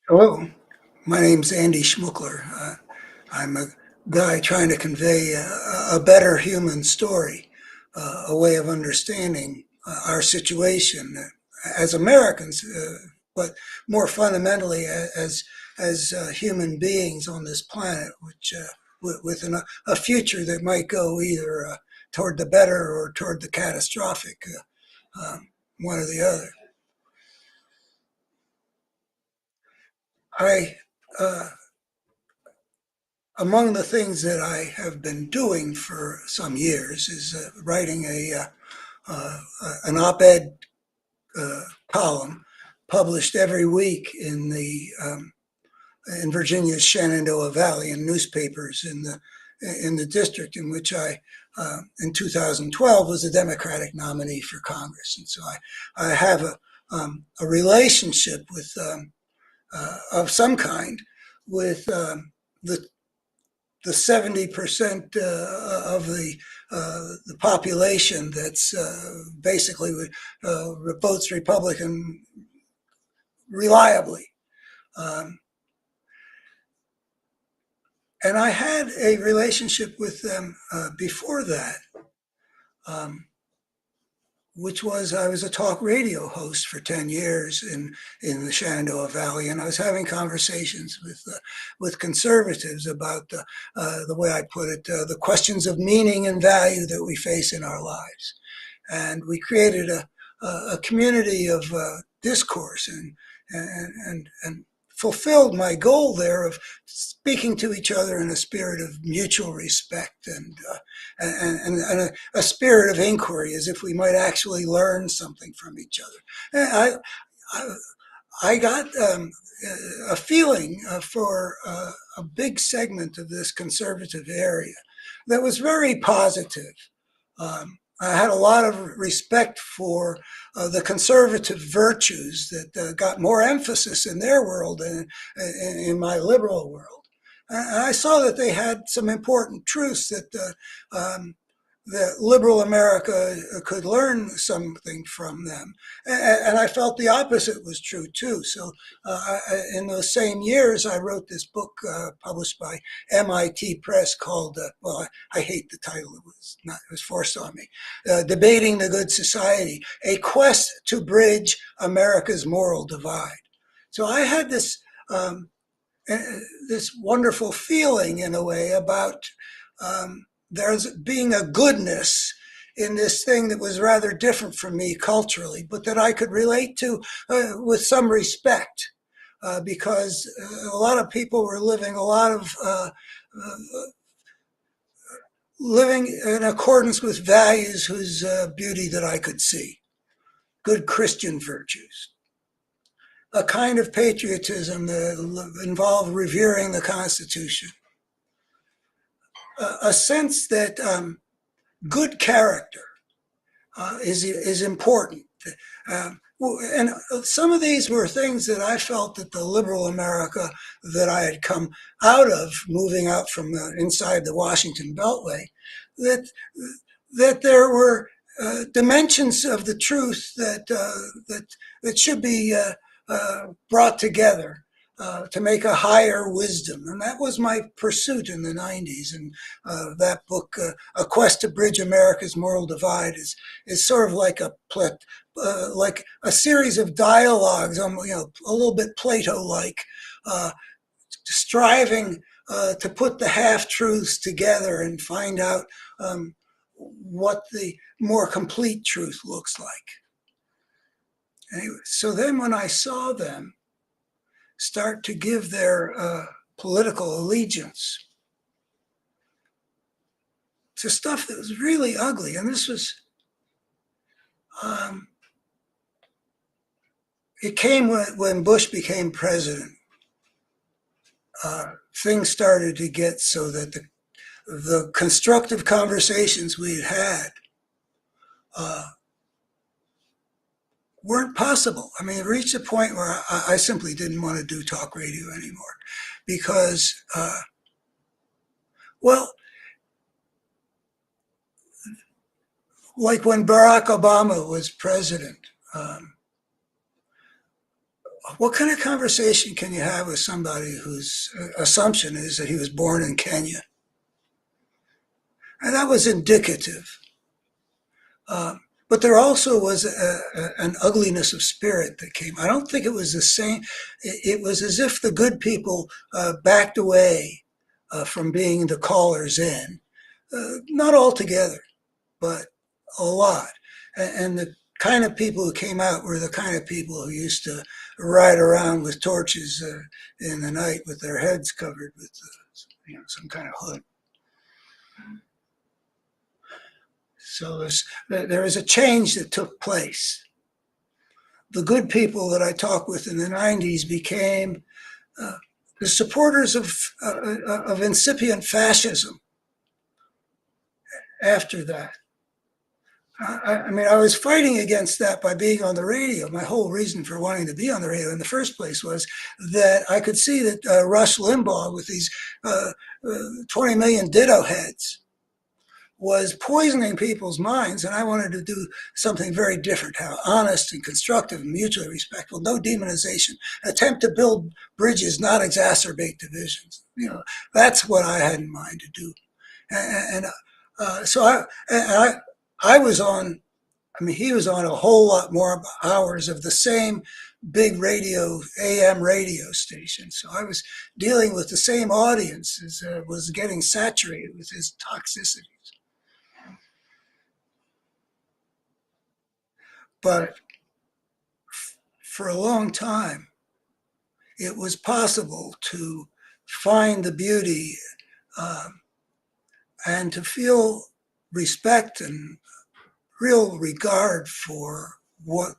Hello, my name's Andy Schmuckler. I'm a guy trying to convey a better human story, a way of understanding our situation as Americans, but more fundamentally as human beings on this planet, which with a future that might go either toward the better or toward the catastrophic, one or the other. I uh, Among the things that I have been doing for some years is writing an op-ed column published every week in Virginia's Shenandoah Valley in newspapers in the district in which I in 2012 was a Democratic nominee for Congress, and so I have a relationship with of some kind with the 70% of the population that's basically votes Republican reliably. Um, and I had a relationship with them before that, um, which was I was a talk radio host for 10 years in the Shenandoah Valley, and I was having conversations with conservatives about the way I put it, the questions of meaning and value that we face in our lives. And we created a community of discourse and fulfilled my goal there of speaking to each other in a spirit of mutual respect and a spirit of inquiry, as if we might actually learn something from each other. And I, I got a feeling for a big segment of this conservative area that was very positive. I had a lot of respect for the conservative virtues that got more emphasis in their world than in my liberal world. And I saw that they had some important truths that liberal America could learn something from them. And I felt the opposite was true too. So in those same years, I wrote this book published by MIT Press called, well, I hate the title, it was forced on me, Debating the Good Society, A Quest to Bridge America's Moral Divide. So I had uh, this wonderful feeling in a way about there's being a goodness in this thing that was rather different from me culturally, but that I could relate to with some respect, because a lot of people were living a lot of living in accordance with values whose beauty that I could see, good Christian virtues, a kind of patriotism that involved revering the Constitution, a sense that good character is important. And some of these were things that I felt that the liberal America that I had come out of, moving out from inside the Washington Beltway, that that there were dimensions of the truth that should be brought together to make a higher wisdom. And that was my pursuit in the 90s. And that book, A Quest to Bridge America's Moral Divide, is sort of like a series of dialogues, a little bit Plato-like, uh, striving to put the half-truths together and find out what the more complete truth looks like. Anyway, so then when I saw them start to give their political allegiance to stuff that was really ugly. And this was, it came when Bush became president. Things started to get so that the constructive conversations we'd had weren't possible. I mean, it reached a point where I simply didn't want to do talk radio anymore because, well, like when Barack Obama was president, what kind of conversation can you have with somebody whose assumption is that he was born in Kenya? And that was indicative. Uh, but there also was an ugliness of spirit that came. I don't think it was the same. It was as if the good people backed away from being the callers in. Not altogether, but a lot. And the kind of people who came out were the kind of people who used to ride around with torches in the night with their heads covered with some kind of hood. So there was a change that took place. The good people that I talked with in the 90s became the supporters of incipient fascism after that. I mean, I was fighting against that by being on the radio. My whole reason for wanting to be on the radio in the first place was that I could see that Rush Limbaugh, with these 20 million ditto heads, was poisoning people's minds, and I wanted to do something very different, how honest and constructive and mutually respectful, no demonization, attempt to build bridges, not exacerbate divisions. That's what I had in mind to do. And so I was on, I mean, he was on a whole lot more hours of the same big radio, AM radio station. So I was dealing with the same audience as was getting saturated with his toxicities. But for a long time, it was possible to find the beauty and to feel respect and real regard for what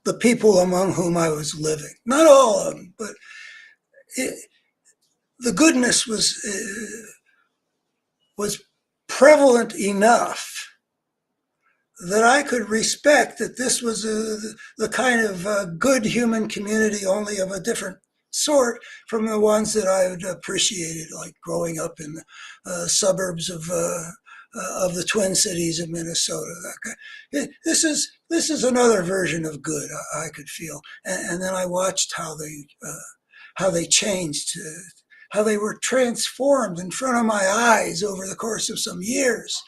the people among whom I was living. Not all of them, but the goodness was prevalent enough that I could respect that this was the kind of good human community, only of a different sort from the ones that I had appreciated, like growing up in the suburbs of the Twin Cities of Minnesota. This is another version of good I could feel, and then I watched how they changed, how they were transformed in front of my eyes over the course of some years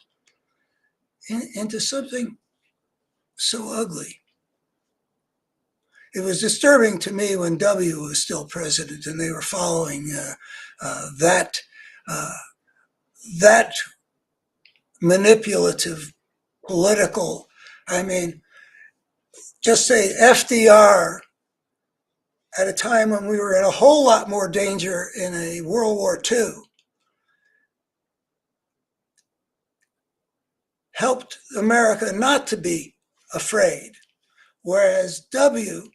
into something so ugly. It was disturbing to me when W was still president and they were following that manipulative political. I mean, just say FDR at a time when we were in a whole lot more danger in a World War II helped America not to be afraid, whereas W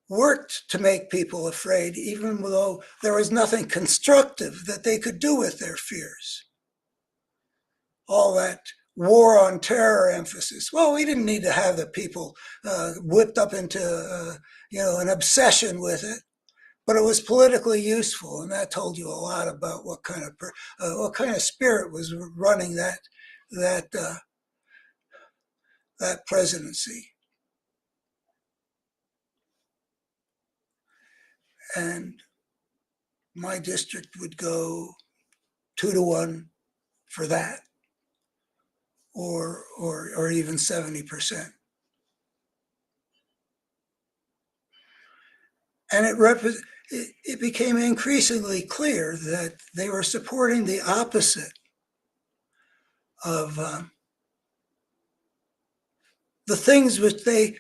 worked to make people afraid, even though there was nothing constructive that they could do with their fears. All that war on terror emphasis. Well, we didn't need to have the people whipped up into an obsession with it, but it was politically useful, and that told you a lot about what kind of spirit was running that presidency. And my district would go 2-1 for that, or even 70%. And it became increasingly clear that they were supporting the opposite of the things which they,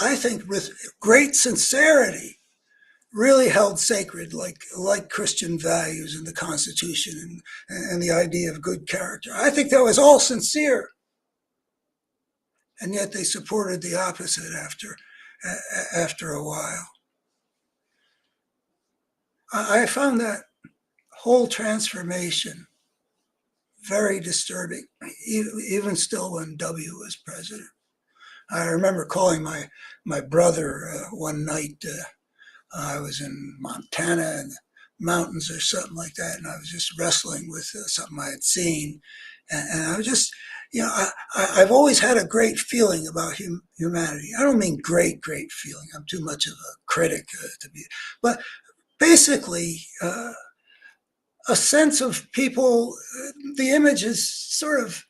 I think, with great sincerity, really held sacred, like Christian values and the Constitution and the idea of good character. I think that was all sincere, and yet they supported the opposite after a while. I found that whole transformation very disturbing, even still when W was president. I remember calling my brother one night. I was in Montana in the mountains or something like that, and I was just wrestling with something I had seen, and I was just, I've always had a great feeling about humanity. I don't mean great feeling. I'm too much of a critic to be, but basically a sense of people. The image is sort of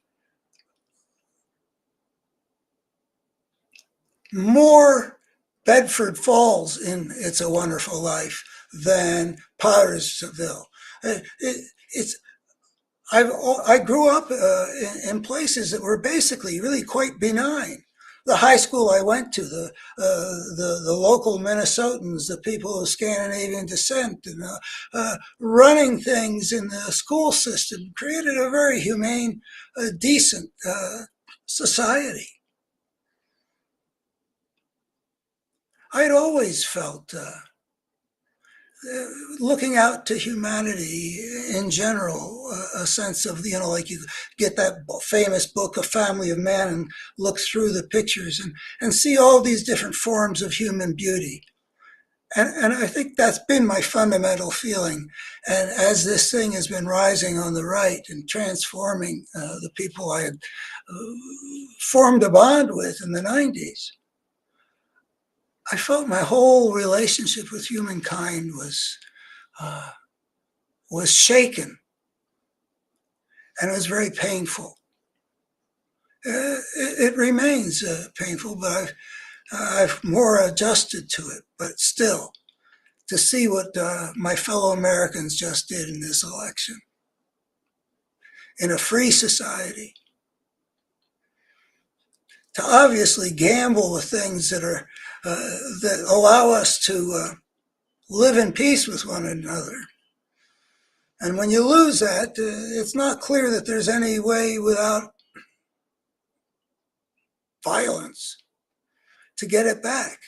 more Bedford Falls in It's a Wonderful Life than Pottersville. It's I grew up in places that were basically really quite benign. The high school I went to, the local Minnesotans, the people of Scandinavian descent, and running things in the school system created a very humane, decent society. I'd always felt looking out to humanity in general, a sense of, like you get that famous book, A Family of Man, and look through the pictures and see all these different forms of human beauty. And I think that's been my fundamental feeling. And as this thing has been rising on the right and transforming the people I had formed a bond with in the 90s, I felt my whole relationship with humankind was shaken, and it was very painful. It remains painful, but I've more adjusted to it. But still, to see what my fellow Americans just did in this election, in a free society, to obviously gamble with things that allow us to live in peace with one another. And when you lose that, it's not clear that there's any way without violence to get it back.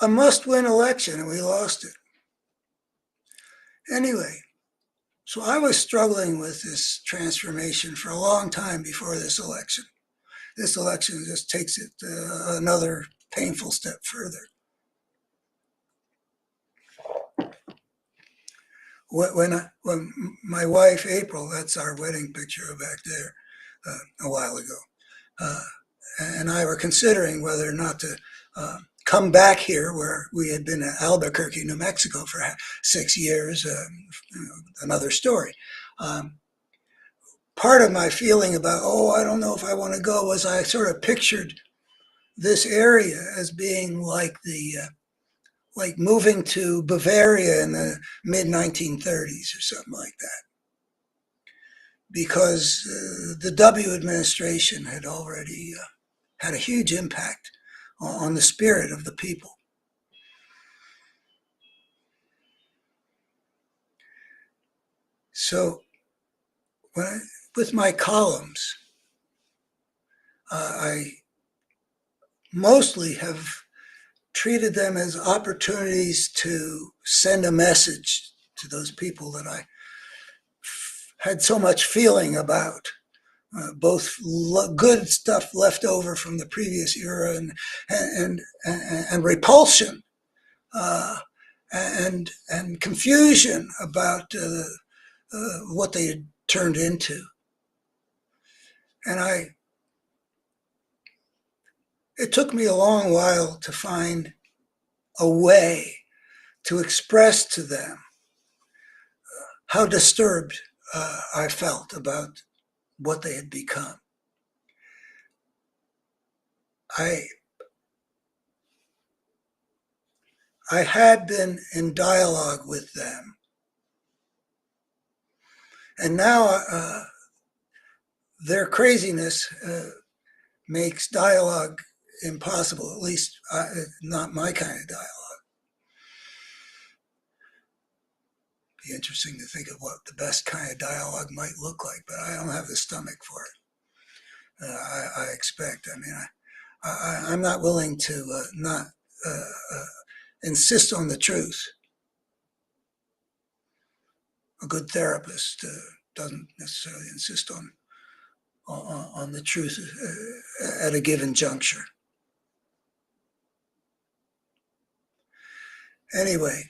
A must-win election, and we lost it. Anyway, so I was struggling with this transformation for a long time before this election. This election just takes it another painful step further. When my wife, April, that's our wedding picture back there a while ago, and I were considering whether or not to come back here, where we had been in Albuquerque, New Mexico for 6 years, another story. Part of my feeling about, I don't know if I want to go, was I sort of pictured this area as being like like moving to Bavaria in the mid 1930s or something like that, because the W administration had already had a huge impact on the spirit of the people. So with my columns, I mostly have treated them as opportunities to send a message to those people that I had so much feeling about, both good stuff left over from the previous era and repulsion and confusion about what they had turned into. And it took me a long while to find a way to express to them how disturbed I felt about what they had become. I had been in dialogue with them, and now their craziness makes dialogue impossible, at least not my kind of dialogue. Be interesting to think of what the best kind of dialogue might look like, but I don't have the stomach for it. I expect. I mean, I'm not willing to not insist on the truth. A good therapist doesn't necessarily insist on the truth at a given juncture. Anyway,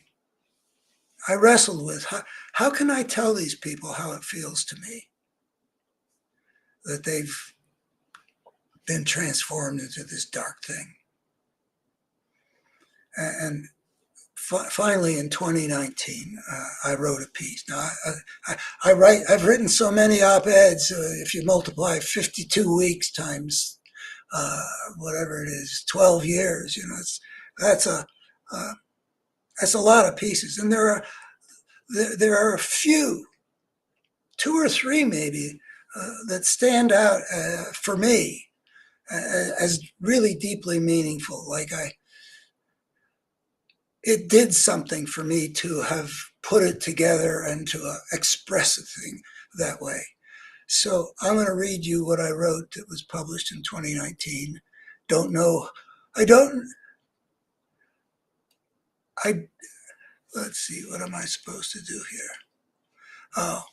I wrestled with how can I tell these people how it feels to me? that they've been transformed into this dark thing. And finally, in 2019, I wrote a piece. Now, I've written so many op-eds. If you multiply 52 weeks times whatever it is, 12 years, that's a lot of pieces. And there are a few, 2 or 3 maybe, that stand out for me as really deeply meaningful. Like it did something for me to have put it together and to express a thing that way. So I'm going to read you what I wrote that was published in 2019. Let's see, what am I supposed to do here? Oh,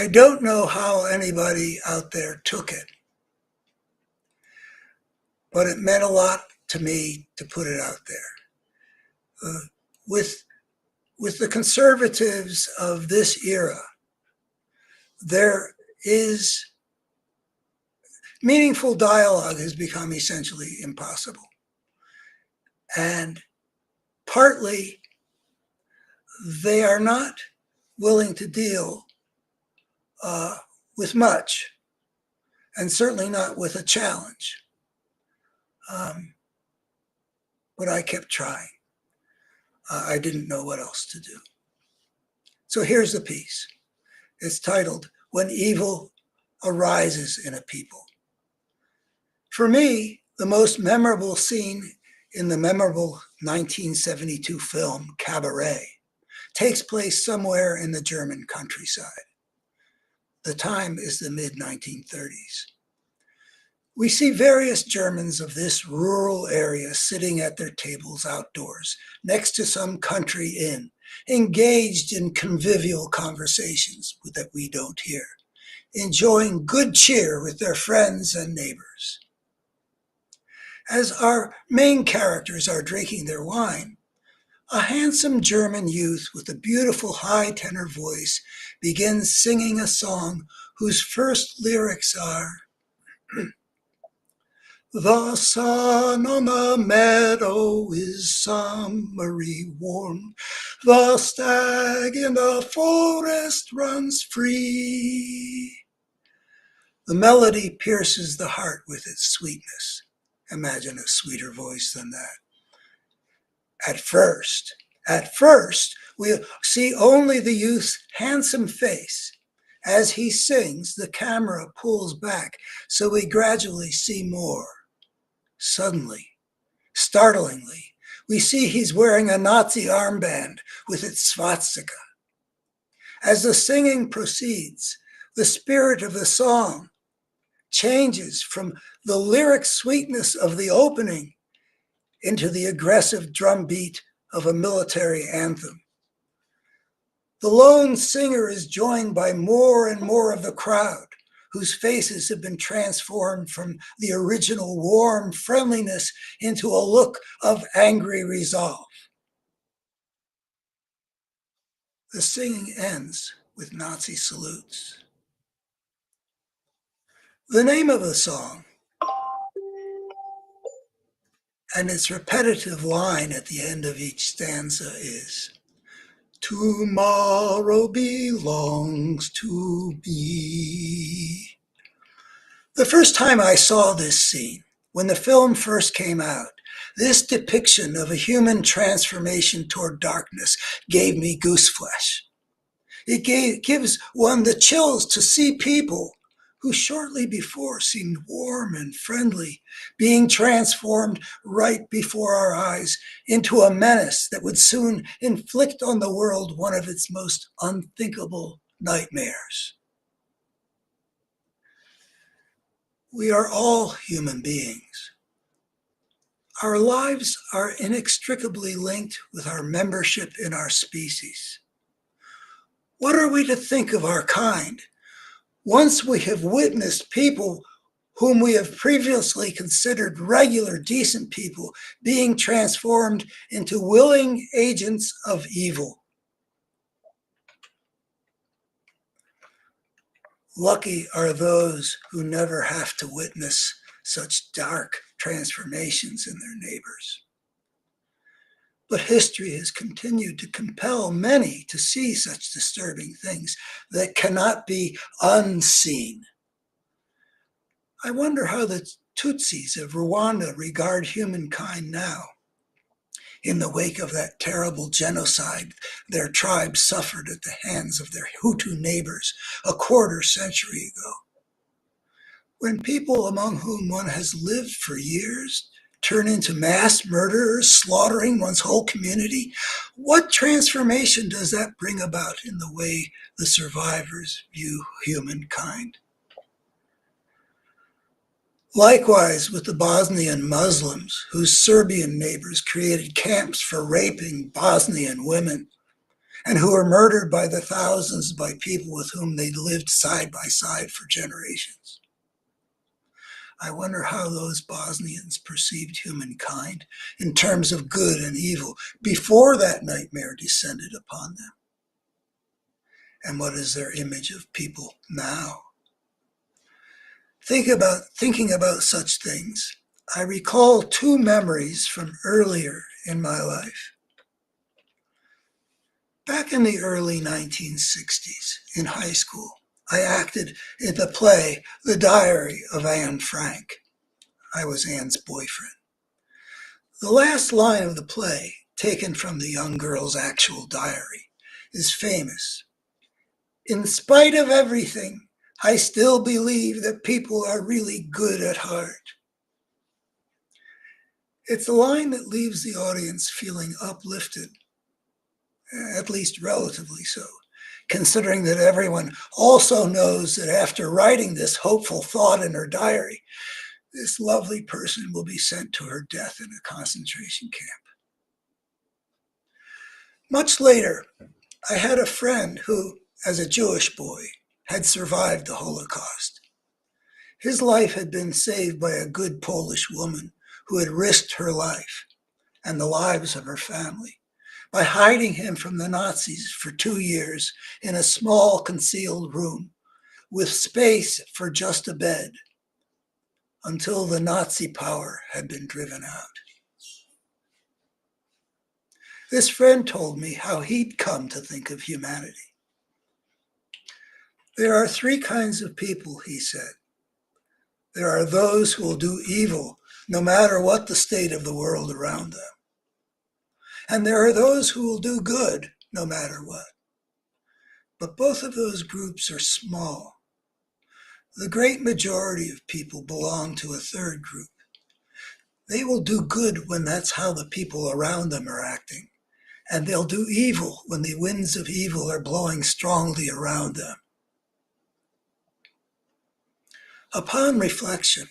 I don't know how anybody out there took it, but it meant a lot to me to put it out there. With the conservatives of this era, there is meaningful dialogue has become essentially impossible. And partly they are not willing to deal with much, and certainly not with a challenge. But I kept trying. I didn't know what else to do. So here's the piece. It's titled, When Evil Arises in a People. For me, the most memorable scene in the memorable 1972 film Cabaret takes place somewhere in the German countryside. The time is the mid-1930s. We see various Germans of this rural area sitting at their tables outdoors, next to some country inn, engaged in convivial conversations that we don't hear, enjoying good cheer with their friends and neighbors. As our main characters are drinking their wine, a handsome German youth with a beautiful high tenor voice begins singing a song whose first lyrics are, "The sun on the meadow is summery warm. The stag in the forest runs free." The melody pierces the heart with its sweetness. Imagine a sweeter voice than that. At first, we see only the youth's handsome face. As he sings, the camera pulls back, so we gradually see more. Suddenly, startlingly, we see he's wearing a Nazi armband with its swastika. As the singing proceeds, the spirit of the song changes from the lyric sweetness of the opening into the aggressive drum beat of a military anthem. The lone singer is joined by more and more of the crowd, whose faces have been transformed from the original warm friendliness into a look of angry resolve. The singing ends with Nazi salutes. The name of the song and its repetitive line at the end of each stanza is, "Tomorrow belongs to me." The first time I saw this scene, when the film first came out, this depiction of a human transformation toward darkness gave me gooseflesh. It gives one the chills to see people who shortly before seemed warm and friendly, being transformed right before our eyes into a menace that would soon inflict on the world one of its most unthinkable nightmares. We are all human beings. Our lives are inextricably linked with our membership in our species. What are we to think of our kind once we have witnessed people whom we have previously considered regular, decent people being transformed into willing agents of evil? Lucky are those who never have to witness such dark transformations in their neighbors. But history has continued to compel many to see such disturbing things that cannot be unseen. I wonder how the Tutsis of Rwanda regard humankind now. In the wake of that terrible genocide their tribe suffered at the hands of their Hutu neighbors a quarter century ago. When people among whom one has lived for years turn into mass murderers, slaughtering one's whole community, what transformation does that bring about in the way the survivors view humankind? Likewise with the Bosnian Muslims, whose Serbian neighbors created camps for raping Bosnian women, and who were murdered by the thousands by people with whom they lived side by side for generations. I wonder how those Bosnians perceived humankind in terms of good and evil before that nightmare descended upon them. And what is their image of people now? Thinking about such things, I recall two memories from earlier in my life. Back in the early 1960s, in high school, I acted in the play The Diary of Anne Frank. I was Anne's boyfriend. The last line of the play, taken from the young girl's actual diary, is famous. In spite of everything, I still believe that people are really good at heart. It's a line that leaves the audience feeling uplifted, at least relatively so, considering that everyone also knows that after writing this hopeful thought in her diary, this lovely person will be sent to her death in a concentration camp. Much later, I had a friend who, as a Jewish boy, had survived the Holocaust. His life had been saved by a good Polish woman who had risked her life and the lives of her family by hiding him from the Nazis for 2 years in a small concealed room with space for just a bed until the Nazi power had been driven out. This friend told me how he'd come to think of humanity. There are 3 kinds of people, he said. There are those who will do evil no matter what the state of the world around them. And there are those who will do good no matter what. But both of those groups are small. The great majority of people belong to a third group. They will do good when that's how the people around them are acting. And they'll do evil when the winds of evil are blowing strongly around them. Upon reflection,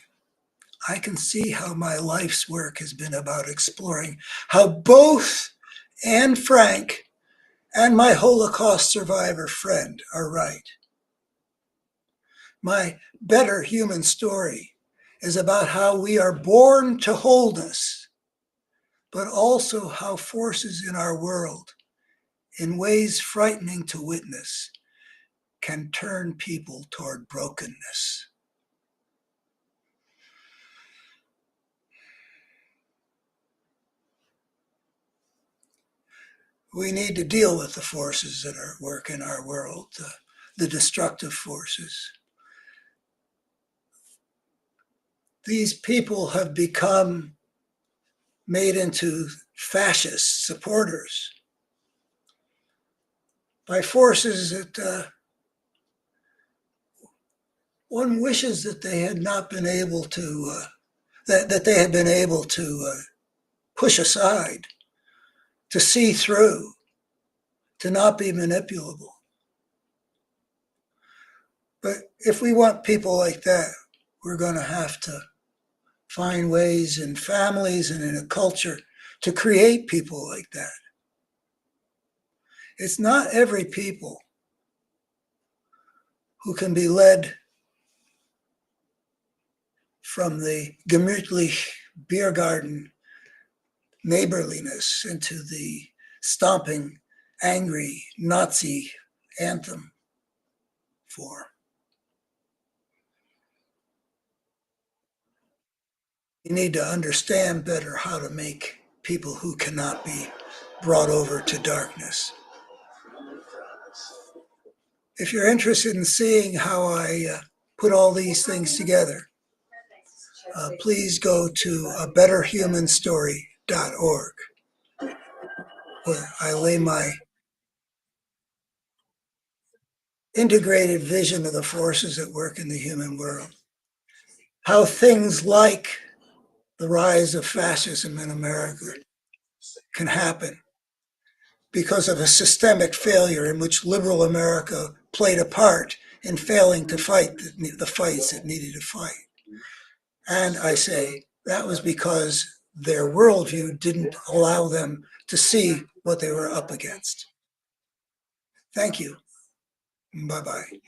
I can see how my life's work has been about exploring how both Anne Frank and my Holocaust survivor friend are right. My Better Human Story is about how we are born to wholeness, but also how forces in our world, in ways frightening to witness, can turn people toward brokenness. We need to deal with the forces that are at work in our world, the destructive forces. These people have become made into fascist supporters by forces that one wishes that they had not been able to, that they had been able to push aside, to see through, to not be manipulable. But if we want people like that, we're going to have to find ways in families and in a culture to create people like that. It's not every people who can be led from the gemütlich beer garden neighborliness into the stomping, angry Nazi anthem form. We need to understand better how to make people who cannot be brought over to darkness. If you're interested in seeing how I put all these things together, please go to abetterhumanstory.org, where I lay my integrated vision of the forces at work in the human world. How things like the rise of fascism in America can happen because of a systemic failure in which liberal America played a part in failing to fight the fights it needed to fight. And I say that was because their worldview didn't allow them to see what they were up against. Thank you. Bye-bye.